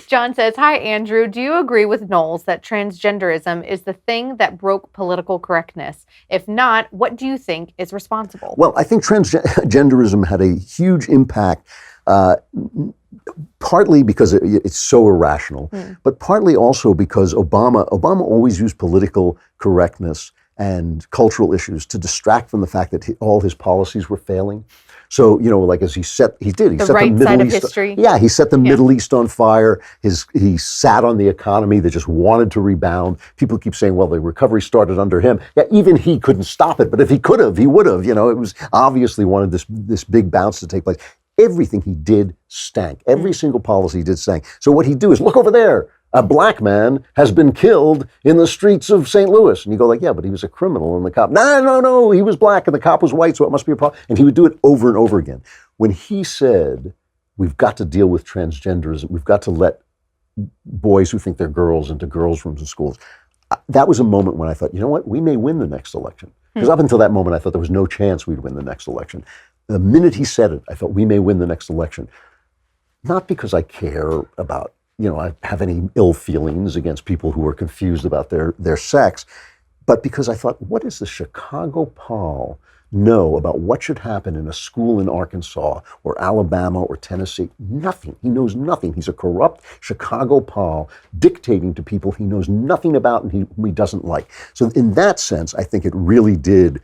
John says, hi, Andrew. Do you agree with Knowles that transgenderism is the thing that broke political correctness? If not, what do you think is responsible? Well, I think transgenderism had a huge impact, partly because it's so irrational, but partly also because Obama always used political correctness and cultural issues to distract from the fact that all his policies were failing. So, like as he set the right Middle side of East, history. Yeah, he set the Middle East on fire. He sat on the economy that just wanted to rebound. People keep saying, well, the recovery started under him. Yeah, even he couldn't stop it, but if he could have, he would have. It was obviously wanted this big bounce to take place. Everything he did stank. Every single policy he did stank. So what he'd do is, look over there. A black man has been killed in the streets of St. Louis. And you go like, yeah, but he was a criminal and the cop, no, he was black and the cop was white, so it must be a problem. And he would do it over and over again. When he said, we've got to deal with transgenderism, we've got to let boys who think they're girls into girls' rooms in schools, that was a moment when I thought, you know what, we may win the next election. Because up until that moment, I thought there was no chance we'd win the next election. The minute he said it, I thought we may win the next election. Not because I care about, I have any ill feelings against people who are confused about their sex, but because I thought, what does the Chicago Paul know about what should happen in a school in Arkansas or Alabama or Tennessee? Nothing. He knows nothing. He's a corrupt Chicago Paul dictating to people he knows nothing about and he doesn't like. So in that sense, I think it really did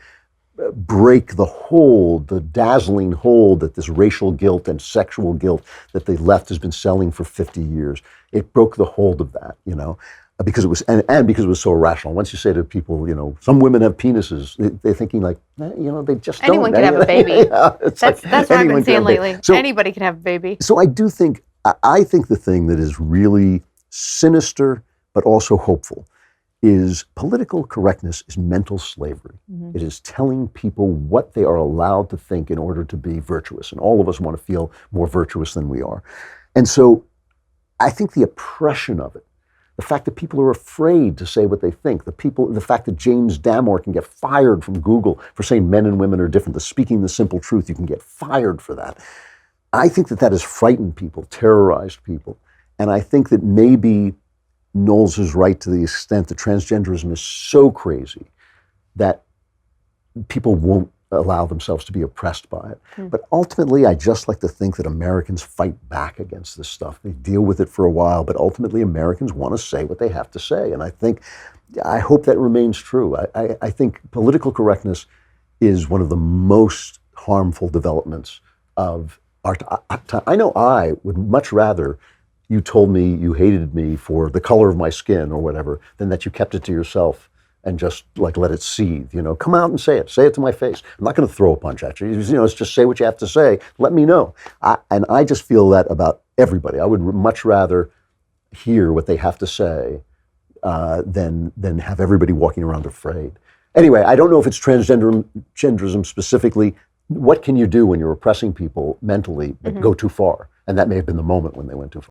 break the dazzling hold that this racial guilt and sexual guilt that the left has been selling for 50 years. It broke the hold of that, because it was, and because it was so irrational. Once you say to people, some women have penises, they're thinking like, they just don't. Anyone can have a baby. That's what I've been saying lately. So, anybody can have a baby. So I think the thing that is really sinister, but also hopeful, is political correctness is mental slavery. It is telling people what they are allowed to think in order to be virtuous. And all of us want to feel more virtuous than we are. And so I think the oppression of it, the fact that people are afraid to say what they think, the fact that James Damore can get fired from Google for saying men and women are different, speaking the simple truth, you can get fired for that. I think that has frightened people, terrorized people. And I think that maybe Knowles is right to the extent that transgenderism is so crazy that people won't allow themselves to be oppressed by it. But ultimately, I just like to think that Americans fight back against this stuff. They deal with it for a while, but ultimately Americans want to say what they have to say. And I hope that remains true. I think political correctness is one of the most harmful developments of our time. I know I would much rather you told me you hated me for the color of my skin or whatever, than that you kept it to yourself and just like let it seethe. Come out and say it to my face. I'm not going to throw a punch at you. It's just say what you have to say. Let me know. And I just feel that about everybody. I would much rather hear what they have to say than have everybody walking around afraid. Anyway, I don't know if it's transgenderism specifically. What can you do when you're oppressing people mentally but go too far? And that may have been the moment when they went too far.